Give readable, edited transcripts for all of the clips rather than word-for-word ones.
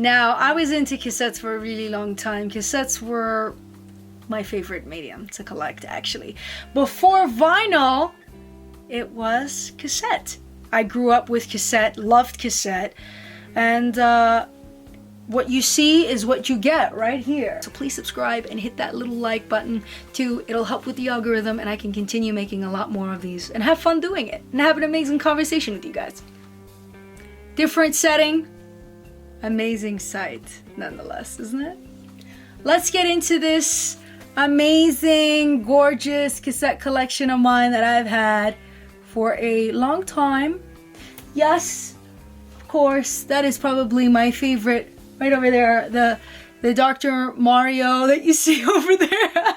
Now, I was into cassettes for a really long time. Cassettes were my favorite medium to collect, actually. Before vinyl, it was cassette. I grew up with cassette, loved cassette, and what you see is what you get right here. So please subscribe and hit that little like button too. It'll help with the algorithm, and I can continue making a lot more of these and have fun doing it and have an amazing conversation with you guys. Different setting, amazing sight nonetheless, isn't it? Let's get into this amazing, gorgeous cassette collection of mine that I've had for a long time. Yes, of course, that is probably my favorite. Right over there, the Dr. Mario that you see over there.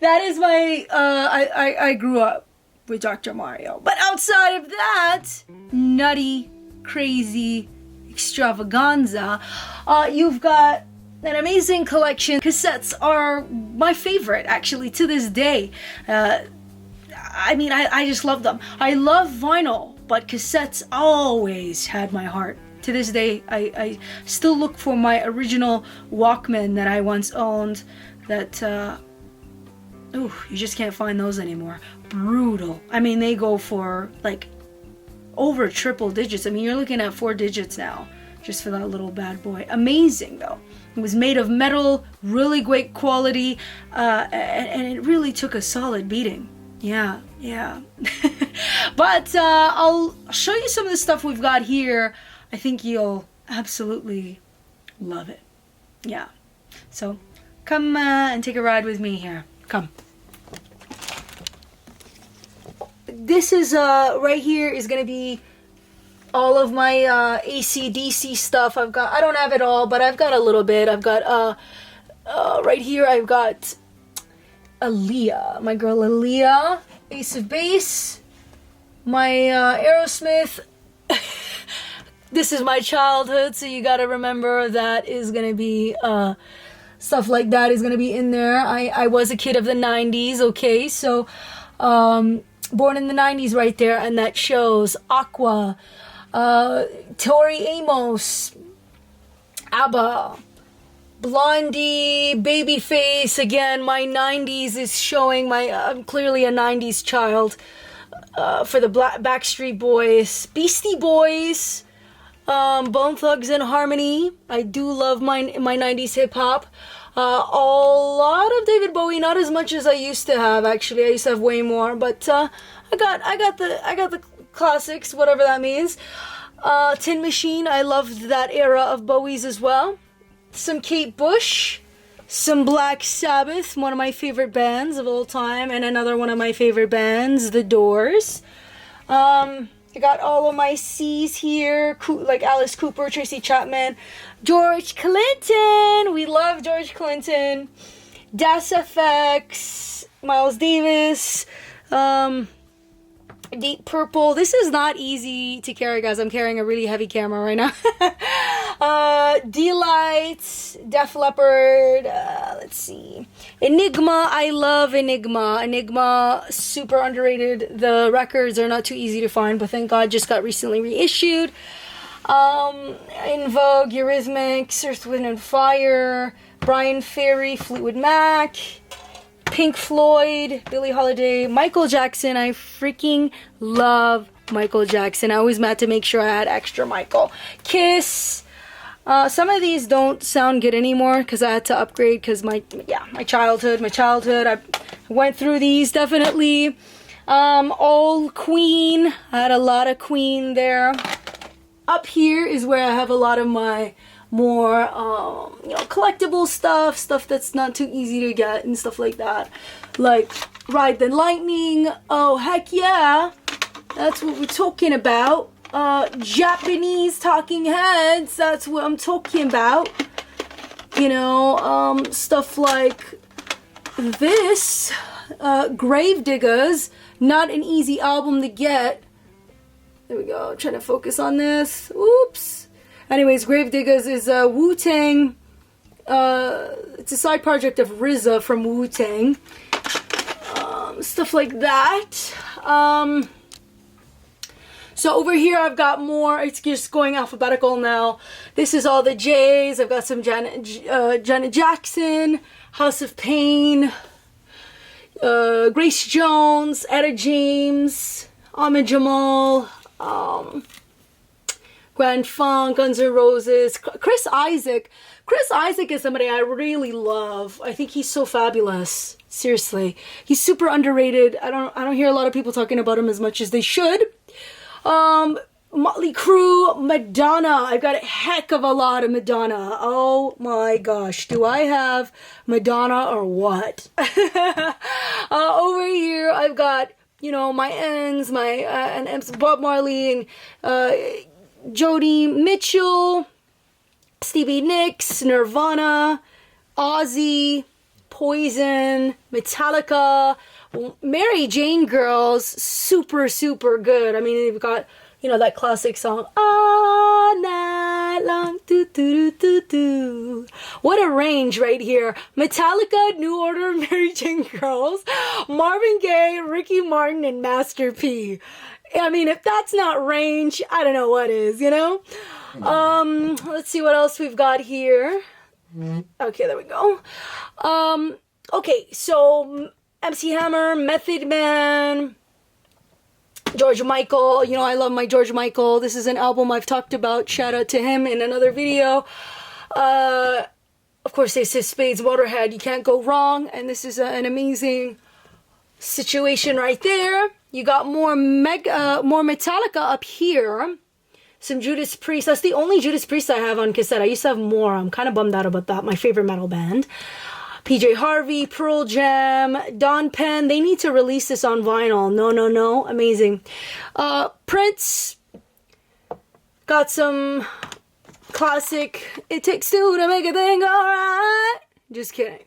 That is my, I grew up with Dr. Mario. But outside of that, nutty, crazy extravaganza, you've got an amazing collection. Cassettes are my favorite, actually, to this day. I mean, I just love them. I love vinyl, but cassettes always had my heart. To this day, I still look for my original Walkman that I once owned that, you just can't find those anymore. Brutal. I mean, they go for, like, over triple digits. I mean, you're looking at 4 digits now, just for that little bad boy. Amazing, though. It was made of metal, really great quality, and it really took a solid beating. Yeah. But I'll show you some of the stuff we've got here. I think you'll absolutely love it. Yeah. So come and take a ride with me here. Come. This is right here is gonna be all of my AC/DC stuff. I don't have it all, but I've got a little bit. I've got right here I've got Aaliyah, my girl Aaliyah, Ace of Base, my Aerosmith. This is my childhood, so you gotta remember that is gonna be, stuff like that is gonna be in there. I was a kid of the 90s, okay, so, born in the 90s right there, and that shows. Aqua, Tori Amos, ABBA, Blondie, Babyface. Again, my 90s is showing. I'm clearly a 90s child, for the Backstreet Boys, Beastie Boys, Bone Thugs and Harmony. I do love my 90s hip hop. A lot of David Bowie, not as much as I used to have. Actually, I used to have way more, but I got the classics, whatever that means. Tin Machine. I loved that era of Bowie's as well. Some Kate Bush, some Black Sabbath, one of my favorite bands of all time, and another one of my favorite bands, The Doors. I got all of my C's here, like Alice Cooper, Tracy Chapman, George Clinton. We love George Clinton. Das FX, Miles Davis, Deep Purple. This is not easy to carry, guys. I'm carrying a really heavy camera right now. D-Light, Def Leppard, let's see. Enigma, I love Enigma. Enigma, super underrated. The records are not too easy to find, but thank God just got recently reissued. In Vogue, Eurythmics, Earth, Wind & Fire, Brian Ferry, Fleetwood Mac, Pink Floyd, Billie Holiday, Michael Jackson. I freaking love Michael Jackson. I always had to make sure I had extra Michael. Kiss. Some of these don't sound good anymore because I had to upgrade because my childhood. I went through these definitely. All Queen. I had a lot of Queen there. Up here is where I have a lot of my more, collectible stuff that's not too easy to get and stuff like that. Like Ride the Lightning. Oh, heck yeah. That's what we're talking about. Japanese Talking Heads. That's what I'm talking about. Stuff like this. Gravediggers. Not an easy album to get. There we go. I'm trying to focus on this. Oops. Anyways, Gravediggers is Wu-Tang. It's a side project of RZA from Wu-Tang. Stuff like that. So over here I've got more, it's just going alphabetical now. This is all the J's. I've got some Janet Jackson, House of Pain, Grace Jones, Etta James, Ahmed Jamal, Grand Funk, Guns N' Roses, Chris Isaac. Chris Isaac is somebody I really love. I think he's so fabulous. Seriously, he's super underrated. I don't hear a lot of people talking about him as much as they should. Motley Crue, Madonna. I've got a heck of a lot of Madonna. Oh my gosh, do I have Madonna or what? Over here I've got, you know, my ends, my and Bob Marley and Joni Mitchell, Stevie Nicks, Nirvana, Ozzy, Poison, Metallica, Mary Jane Girls, super good. I mean, they've got, you know, that classic song, all night long, do do do do do. What a range right here. Metallica, New Order, Mary Jane Girls, Marvin Gaye, Ricky Martin, and Master P. I mean, if that's not range, I don't know what is, you know? Let's see what else we've got here. Okay, there we go. Okay, so MC Hammer, Method Man, George Michael. You know, I love my George Michael. This is an album I've talked about. Shout out to him in another video. Of course, Ace of Spades, Motorhead. You can't go wrong. And this is an amazing situation right there. You got more Metallica up here. Some Judas Priest. That's the only Judas Priest I have on cassette. I used to have more. I'm kind of bummed out about that. My favorite metal band. PJ Harvey, Pearl Jam, Don Penn. They need to release this on vinyl. No. Amazing. Prince. Got some classic It Takes Two to Make a Thing Alright. Just kidding.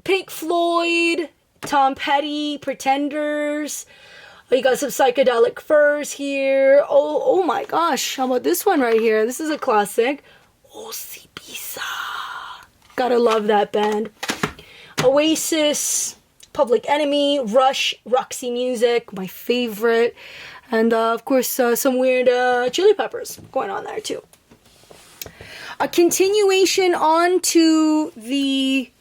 Pink Floyd, Tom Petty, Pretenders. You got some Psychedelic Furs here. Oh my gosh. How about this one right here? This is a classic. Osibisa. Gotta love that band. Oasis, Public Enemy, Rush, Roxy Music, my favorite. And of course, some weird Chili Peppers going on there too. A continuation on to the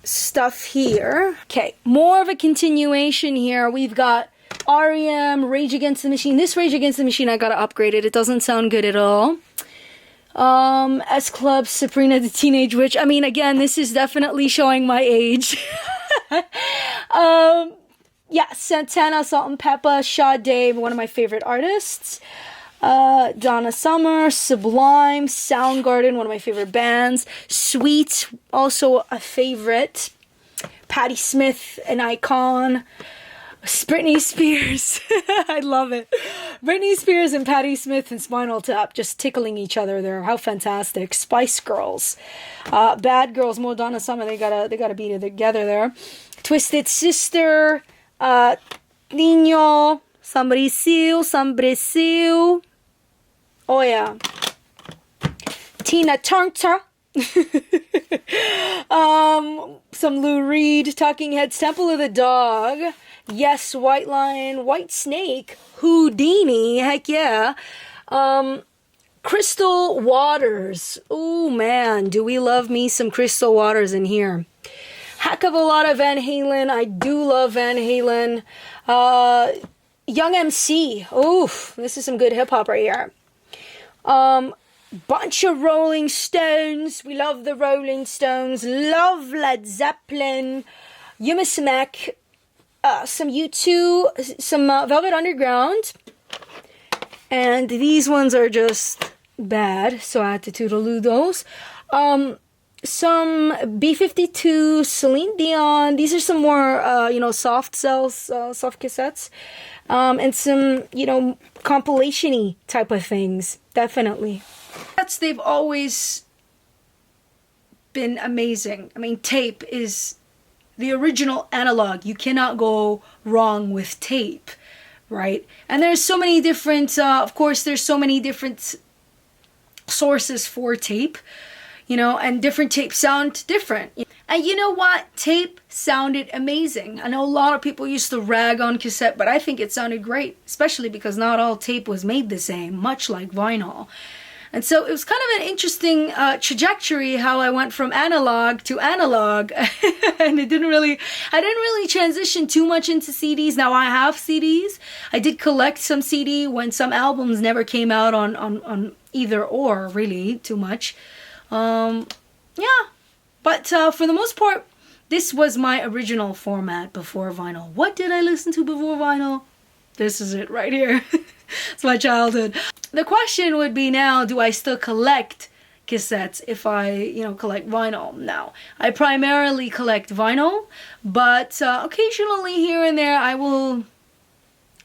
stuff here. Okay, more of a continuation here. We've got REM, Rage Against the Machine. This Rage Against the Machine, I gotta upgrade it. It doesn't sound good at all. S Club, Sabrina the Teenage Witch. I mean, again, this is definitely showing my age. Yeah, Santana, Salt and Peppa, Sade, one of my favorite artists. Donna Summer, Sublime, Soundgarden, one of my favorite bands. Sweet, also a favorite. Patti Smith, an icon. Britney Spears. I love it. Britney Spears and Patti Smith and Spinal Tap just tickling each other there. How fantastic. Spice Girls. Bad Girls, more Donna Summer. They gotta be together there. Twisted Sister. Nino. Somebresil. Oh yeah. Tina Turner. Some Lou Reed, Talking Heads, Temple of the Dog. Yes, White Lion, White Snake, Houdini, heck yeah. Crystal Waters. Oh man, do we love me some Crystal Waters in here. Heck of a lot of Van Halen. I do love Van Halen. Young MC. Oof, this is some good hip hop right here. Bunch of Rolling Stones. We love the Rolling Stones. Love Led Zeppelin. Yumismek. Some U2. Some Velvet Underground. And these ones are just bad, so I had to toodaloo those. Some B-52, Celine Dion. These are some more, soft cells, soft cassettes. And some, compilation-y type of things. Definitely. They've always been amazing. I mean, tape is the original analog. You cannot go wrong with tape, right? And there's so many different, there's so many different sources for tape, and different tapes sound different. And you know what? Tape sounded amazing. I know a lot of people used to rag on cassette, but I think it sounded great, especially because not all tape was made the same, much like vinyl. And so it was kind of an interesting trajectory how I went from analog to analog. And I didn't really transition too much into CDs. Now I have CDs. I did collect some CD when some albums never came out on either or, really, too much. Yeah. But for the most part, this was my original format before vinyl. What did I listen to before vinyl? This is it right here. It's my childhood. The question would be now, do I still collect cassettes if I, collect vinyl? Now, I primarily collect vinyl, but occasionally here and there I will,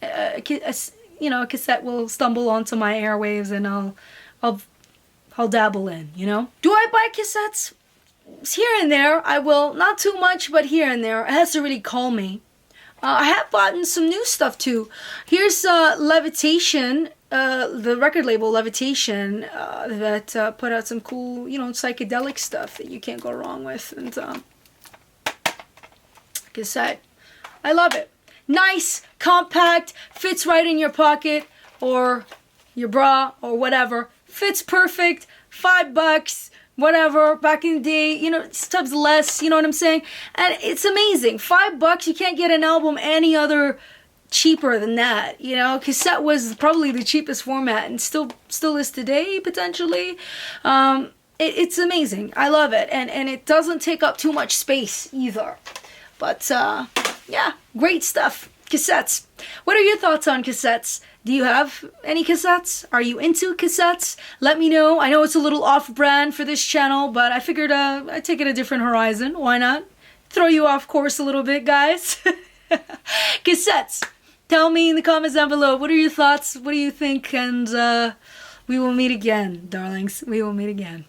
a cassette will stumble onto my airwaves and I'll dabble in, Do I buy cassettes? Here and there, I will. Not too much, but here and there. It has to really call me. I have bought some new stuff too. Here's Levitation, the record label Levitation, that put out some cool, psychedelic stuff that you can't go wrong with. And cassette. I love it. Nice, compact, fits right in your pocket or your bra or whatever. Fits perfect. $5. Whatever, back in the day, stuff's less, you know what I'm saying? And it's amazing. $5, you can't get an album any other cheaper than that, Cassette was probably the cheapest format and still is today, potentially. It's amazing. I love it. And it doesn't take up too much space either. But, yeah, great stuff. Cassettes. What are your thoughts on cassettes? Do you have any cassettes? Are you into cassettes? Let me know. I know it's a little off-brand for this channel, but I figured I'd take it a different horizon. Why not? Throw you off course a little bit, guys. Cassettes. Tell me in the comments down below. What are your thoughts? What do you think? And we will meet again, darlings. We will meet again.